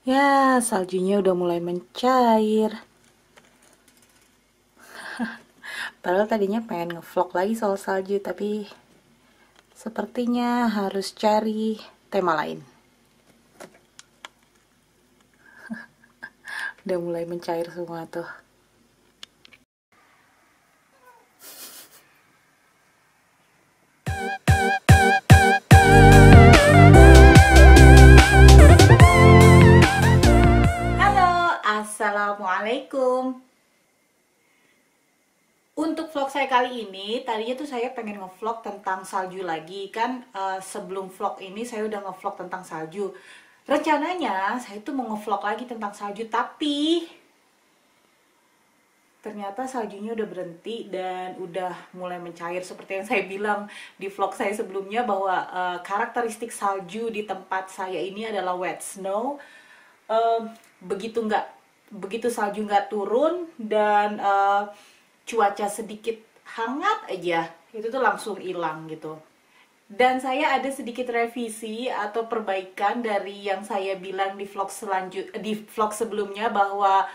Ya, saljunya udah mulai mencair. Padahal tadinya pengen ngevlog lagi soal salju, tapi sepertinya harus cari tema lain. Udah mulai mencair semua tuh. Halo, Assalamualaikum. Untuk vlog saya kali ini, tadinya tuh saya pengen ngevlog tentang salju lagi. Kan sebelum vlog ini saya udah ngevlog tentang salju. Rencananya saya tuh mau ngevlog lagi tentang salju, tapi ternyata saljunya udah berhenti dan udah mulai mencair seperti yang saya bilang di vlog saya sebelumnya bahwa karakteristik salju di tempat saya ini adalah wet snow. Eh, begitu salju nggak turun dan cuaca sedikit hangat aja itu tuh langsung hilang gitu. Dan saya ada sedikit revisi atau perbaikan dari yang saya bilang di vlog sebelumnya bahwa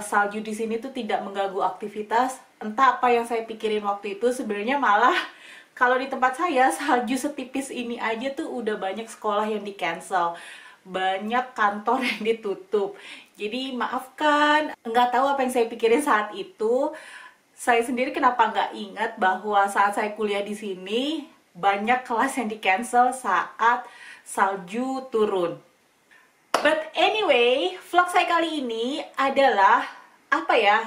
salju di sini tuh tidak mengganggu aktivitas. Entah apa yang saya pikirin waktu itu, sebenarnya malah kalau di tempat saya salju setipis ini aja tuh udah banyak sekolah yang di cancel, banyak kantor yang ditutup. Jadi maafkan, nggak tahu apa yang saya pikirin saat itu. Saya sendiri kenapa nggak ingat bahwa saat saya kuliah di sini banyak kelas yang di cancel saat salju turun. But anyway, vlog saya kali ini adalah apa ya?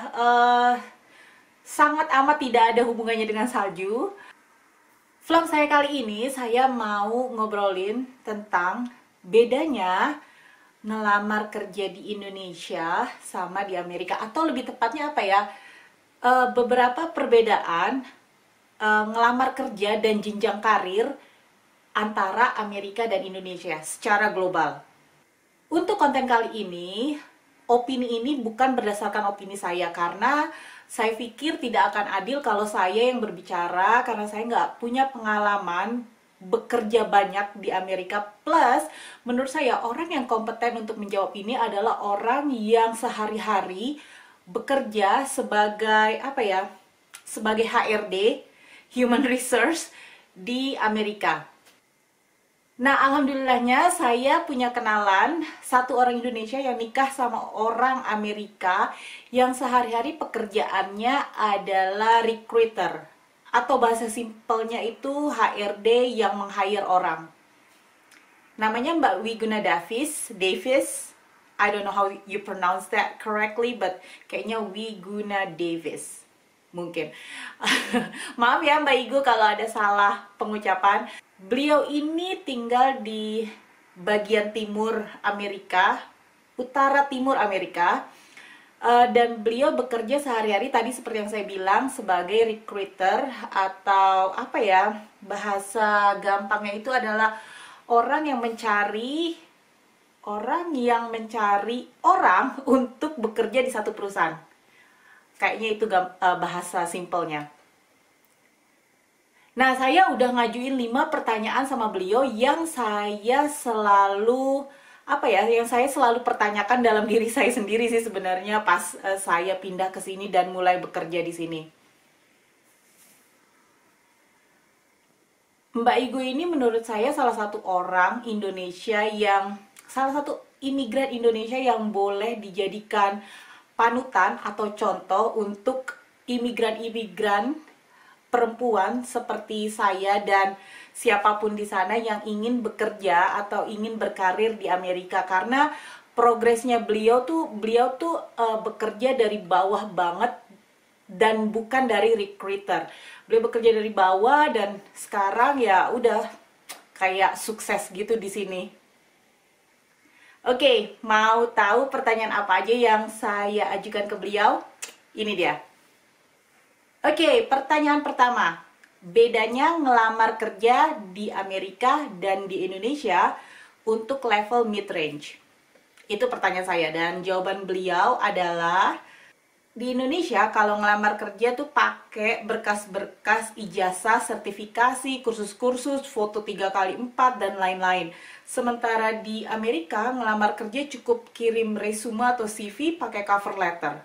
Sangat amat tidak ada hubungannya dengan salju. Vlog saya kali ini saya mau ngobrolin tentang bedanya ngelamar kerja di Indonesia sama di Amerika, atau lebih tepatnya apa ya? Beberapa perbedaan ngelamar kerja dan jenjang karir antara Amerika dan Indonesia secara global. Untuk konten kali ini, opini ini bukan berdasarkan opini saya, karena saya pikir tidak akan adil kalau saya yang berbicara, karena saya nggak punya pengalaman bekerja banyak di Amerika. Plus, menurut saya orang yang kompeten untuk menjawab ini adalah orang yang sehari-hari bekerja sebagai apa ya, sebagai HRD, Human Resource, di Amerika. Nah, alhamdulillahnya saya punya kenalan satu orang Indonesia yang nikah sama orang Amerika yang sehari-hari pekerjaannya adalah recruiter, atau bahasa simpelnya itu HRD yang meng-hire orang. Namanya Mbak Wiguna Davis. I don't know how you pronounce that correctly, but kayaknya Wiguna Davis. Mungkin. Maaf ya Mbak Igu kalau ada salah pengucapan. Beliau ini tinggal di bagian timur Amerika, utara timur Amerika. Dan beliau bekerja sehari-hari tadi seperti yang saya bilang sebagai recruiter, atau apa ya, bahasa gampangnya itu adalah orang yang mencari orang untuk bekerja di satu perusahaan. Kayaknya itu bahasa simpelnya. Nah, saya udah ngajuin 5 pertanyaan sama beliau yang saya selalu pertanyakan dalam diri saya sendiri sih sebenarnya pas saya pindah ke sini dan mulai bekerja di sini. Mbak Igu ini menurut saya salah satu imigran Indonesia yang boleh dijadikan panutan atau contoh untuk imigran-imigran perempuan seperti saya dan siapapun di sana yang ingin bekerja atau ingin berkarir di Amerika, karena progresnya beliau tuh bekerja dari bawah banget dan bukan dari recruiter. Beliau bekerja dari bawah dan sekarang ya udah kayak sukses gitu di sini. Oke, mau tahu pertanyaan apa aja yang saya ajukan ke beliau? Ini dia. Oke, pertanyaan pertama. Bedanya ngelamar kerja di Amerika dan di Indonesia untuk level mid-range. Itu pertanyaan saya, dan jawaban beliau adalah Di Indonesia kalau ngelamar kerja tuh pakai berkas-berkas ijazah, sertifikasi, kursus-kursus, foto 3x4 dan lain-lain. Sementara di Amerika ngelamar kerja cukup kirim resume atau CV pakai cover letter.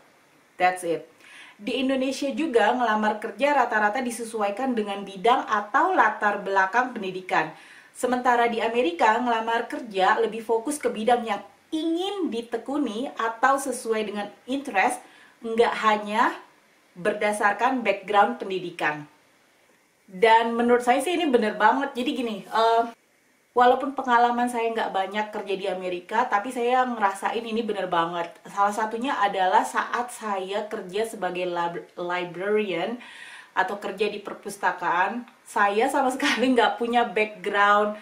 That's it. Di Indonesia juga ngelamar kerja rata-rata disesuaikan dengan bidang atau latar belakang pendidikan. Sementara di Amerika ngelamar kerja lebih fokus ke bidang yang ingin ditekuni atau sesuai dengan interest, nggak hanya berdasarkan background pendidikan. Dan menurut saya sih ini bener banget. Jadi gini, walaupun pengalaman saya nggak banyak kerja di Amerika, tapi saya ngerasain ini bener banget. Salah satunya adalah saat saya kerja sebagai librarian atau kerja di perpustakaan. Saya sama sekali nggak punya background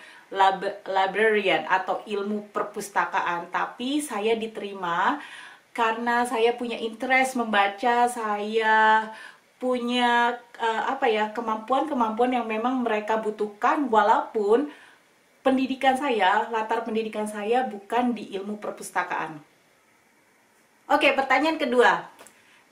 librarian atau ilmu perpustakaan, tapi saya diterima karena saya punya interest membaca, saya punya kemampuan-kemampuan yang memang mereka butuhkan, walaupun pendidikan saya, latar pendidikan saya bukan di ilmu perpustakaan. Oke, pertanyaan kedua.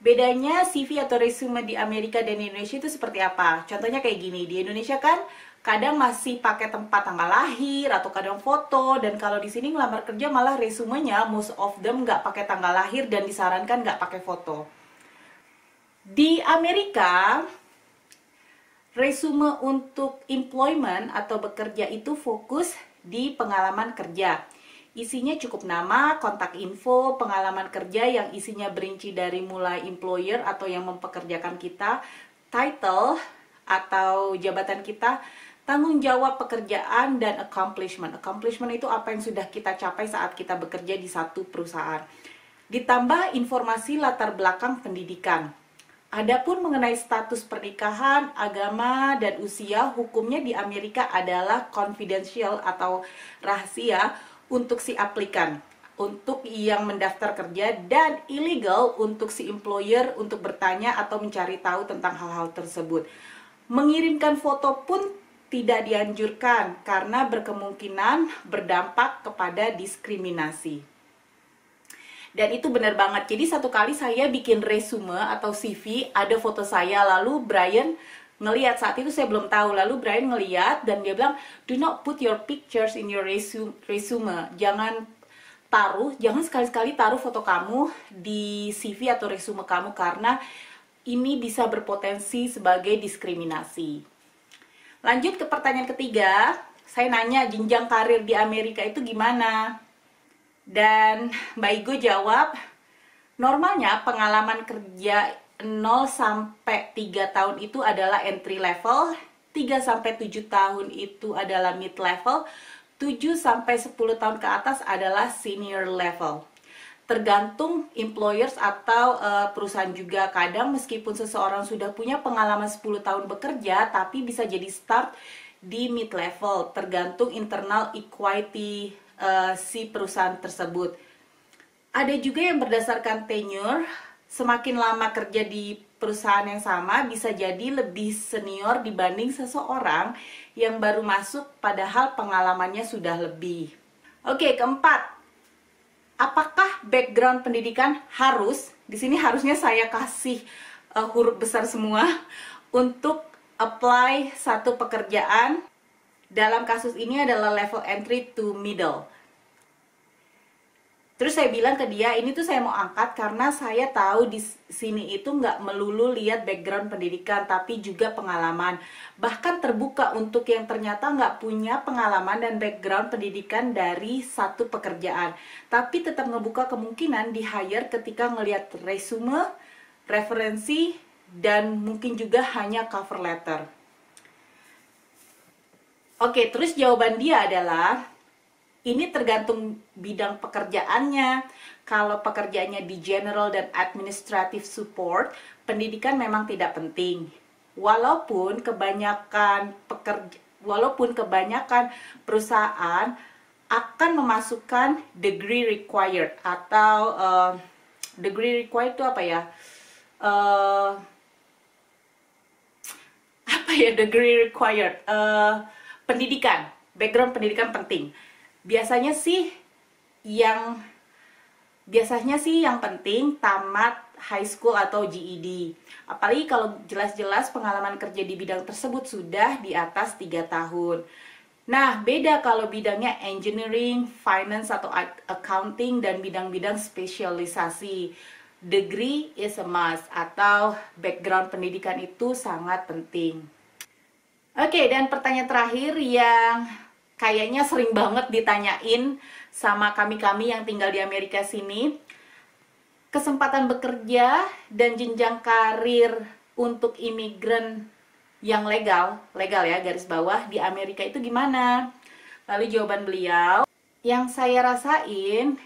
Bedanya CV atau resume di Amerika dan Indonesia itu seperti apa? Contohnya kayak gini, di Indonesia kan kadang masih pakai tempat tanggal lahir atau kadang foto, dan kalau di sini ngelamar kerja malah resumenya most of them nggak pakai tanggal lahir dan disarankan nggak pakai foto. Di Amerika, resume untuk employment atau bekerja itu fokus di pengalaman kerja. Isinya cukup nama, kontak info, pengalaman kerja yang isinya berinci dari mulai employer atau yang mempekerjakan kita, title atau jabatan kita, tanggung jawab pekerjaan, dan accomplishment. Accomplishment itu apa yang sudah kita capai saat kita bekerja di satu perusahaan. Ditambah informasi latar belakang pendidikan. Adapun mengenai status pernikahan, agama, dan usia, hukumnya di Amerika adalah confidential atau rahasia untuk si aplikan, untuk yang mendaftar kerja, dan illegal untuk si employer untuk bertanya atau mencari tahu tentang hal-hal tersebut. Mengirimkan foto pun tidak dianjurkan karena berkemungkinan berdampak kepada diskriminasi. Dan itu benar banget. Jadi satu kali saya bikin resume atau CV, ada foto saya, lalu Brian ngelihat, saat itu saya belum tahu, lalu Brian ngelihat dan dia bilang, do not put your pictures in your resume. Jangan sekali-sekali taruh foto kamu di CV atau resume kamu karena ini bisa berpotensi sebagai diskriminasi. Lanjut ke pertanyaan ketiga, saya nanya jenjang karir di Amerika itu gimana? Dan Mbak Igo jawab, normalnya pengalaman kerja 0 sampai 3 tahun itu adalah entry level, 3 sampai 7 tahun itu adalah mid level, 7 sampai 10 tahun ke atas adalah senior level. Tergantung employers atau perusahaan juga. Kadang meskipun seseorang sudah punya pengalaman 10 tahun bekerja, tapi bisa jadi start di mid level, tergantung internal equity si perusahaan tersebut. Ada juga yang berdasarkan tenure, semakin lama kerja di perusahaan yang sama bisa jadi lebih senior dibanding seseorang yang baru masuk padahal pengalamannya sudah lebih. Oke, keempat, apakah background pendidikan harus? Di sini harusnya saya kasih huruf besar semua untuk apply satu pekerjaan. Dalam kasus ini adalah level entry to middle. Terus saya bilang ke dia, ini tuh saya mau angkat karena saya tahu di sini itu nggak melulu lihat background pendidikan, tapi juga pengalaman. Bahkan terbuka untuk yang ternyata nggak punya pengalaman dan background pendidikan dari satu pekerjaan. Tapi tetap ngebuka kemungkinan di hire ketika ngelihat resume, referensi, dan mungkin juga hanya cover letter. Oke, terus jawaban dia adalah, ini tergantung bidang pekerjaannya. Kalau pekerjaannya di general dan administrative support, pendidikan memang tidak penting. Walaupun kebanyakan perusahaan akan memasukkan degree required atau degree required itu apa ya? Degree required? Pendidikan, background pendidikan penting. Biasanya sih yang penting tamat high school atau GED. Apalagi kalau jelas-jelas pengalaman kerja di bidang tersebut sudah di atas 3 tahun. Nah, beda kalau bidangnya engineering, finance atau accounting dan bidang-bidang spesialisasi. Degree is a must atau background pendidikan itu sangat penting. Oke, dan pertanyaan terakhir yang kayaknya sering banget ditanyain sama kami-kami yang tinggal di Amerika sini. Kesempatan bekerja dan jenjang karir untuk imigran yang legal ya, garis bawah, di Amerika itu gimana? Lalu jawaban beliau, yang saya rasain,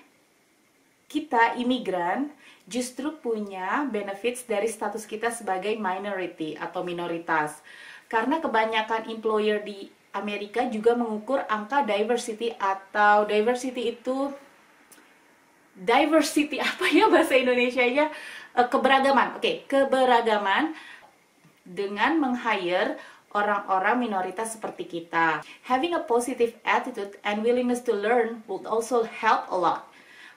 kita imigran justru punya benefits dari status kita sebagai minority atau minoritas. Karena kebanyakan employer di Amerika juga mengukur angka diversity atau diversity itu apa ya bahasa Indonesianya? Keberagaman. Oke, keberagaman dengan meng-hire orang-orang minoritas seperti kita. Having a positive attitude and willingness to learn would also help a lot.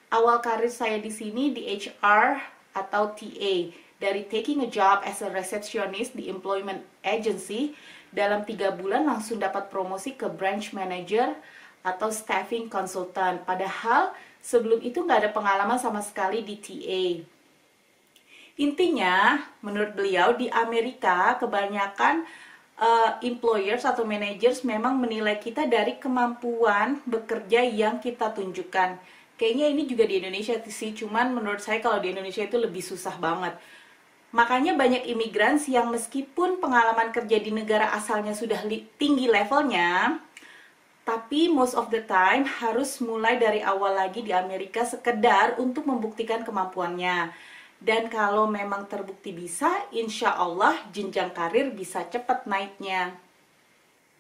Awal karir saya di sini di HR atau TA, dari taking a job as a receptionist di employment agency, dalam 3 bulan langsung dapat promosi ke branch manager atau staffing consultant. Padahal sebelum itu nggak ada pengalaman sama sekali di TA. Intinya, menurut beliau di Amerika kebanyakan employers atau managers memang menilai kita dari kemampuan bekerja yang kita tunjukkan. Kayaknya ini juga di Indonesia sih, cuman menurut saya kalau di Indonesia itu lebih susah banget. Makanya banyak imigran yang meskipun pengalaman kerja di negara asalnya sudah tinggi levelnya, tapi most of the time harus mulai dari awal lagi di Amerika sekedar untuk membuktikan kemampuannya. Dan kalau memang terbukti bisa, insya Allah jenjang karir bisa cepat naiknya.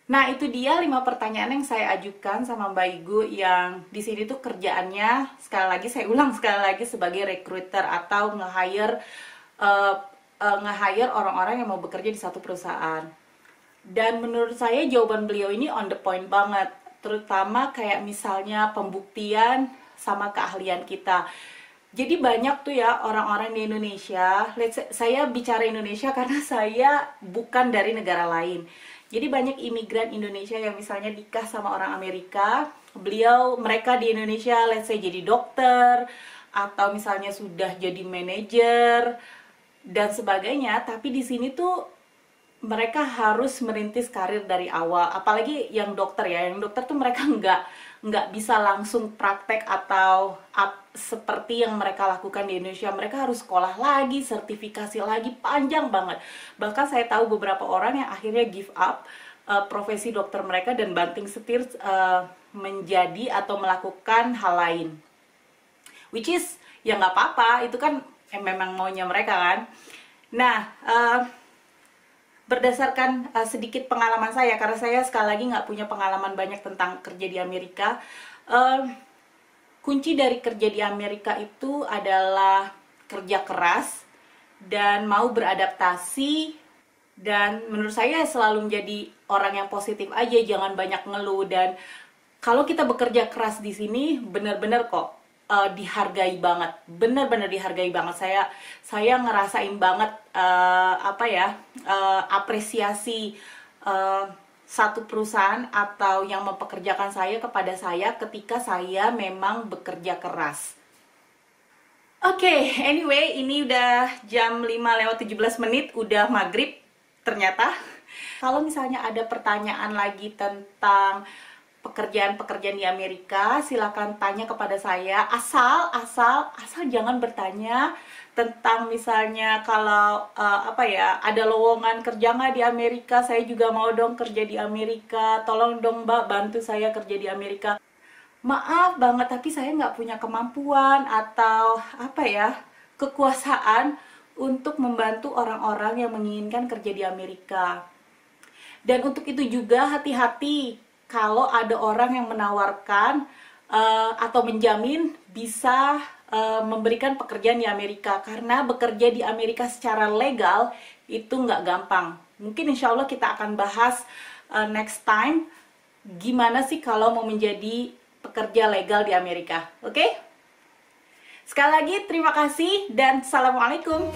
Nah, itu dia 5 pertanyaan yang saya ajukan sama Mbak Igu yang di sini tuh kerjaannya, sekali lagi saya ulang sekali lagi, sebagai recruiter atau nge-hire orang-orang yang mau bekerja di satu perusahaan. Dan menurut saya jawaban beliau ini on the point banget, terutama kayak misalnya pembuktian sama keahlian kita. Jadi banyak tuh ya orang-orang di Indonesia, saya bicara Indonesia karena saya bukan dari negara lain. Jadi banyak imigran Indonesia yang misalnya nikah sama orang Amerika, mereka di Indonesia let's say jadi dokter, atau misalnya sudah jadi manajer, dan sebagainya, tapi di sini tuh mereka harus merintis karir dari awal. Apalagi yang dokter ya, yang dokter tuh mereka nggak bisa langsung praktek atau seperti yang mereka lakukan di Indonesia. Mereka harus sekolah lagi, sertifikasi lagi, panjang banget. Bahkan saya tahu beberapa orang yang akhirnya give up profesi dokter mereka dan banting setir menjadi atau melakukan hal lain. Which is, ya nggak apa-apa, itu kan memang maunya mereka kan. Nah, berdasarkan sedikit pengalaman saya, karena saya sekali lagi nggak punya pengalaman banyak tentang kerja di Amerika, kunci dari kerja di Amerika itu adalah kerja keras dan mau beradaptasi, dan menurut saya selalu menjadi orang yang positif aja, jangan banyak ngeluh. Dan kalau kita bekerja keras di sini bener-bener kok dihargai banget, bener-bener dihargai banget. Saya ngerasain banget apresiasi satu perusahaan atau yang mempekerjakan saya kepada saya ketika saya memang bekerja keras. Oke, anyway, ini udah jam 5:17, udah maghrib ternyata. Kalau misalnya ada pertanyaan lagi tentang pekerjaan-pekerjaan di Amerika, silakan tanya kepada saya. Asal jangan bertanya tentang misalnya kalau ada lowongan kerja nggak di Amerika, saya juga mau dong kerja di Amerika, tolong dong Mbak bantu saya kerja di Amerika. Maaf banget, tapi saya nggak punya kemampuan atau kekuasaan untuk membantu orang-orang yang menginginkan kerja di Amerika. Dan untuk itu juga hati-hati kalau ada orang yang menawarkan atau menjamin bisa memberikan pekerjaan di Amerika, karena bekerja di Amerika secara legal itu nggak gampang. Mungkin insya Allah kita akan bahas next time gimana sih kalau mau menjadi pekerja legal di Amerika. Oke? Sekali lagi terima kasih dan assalamualaikum.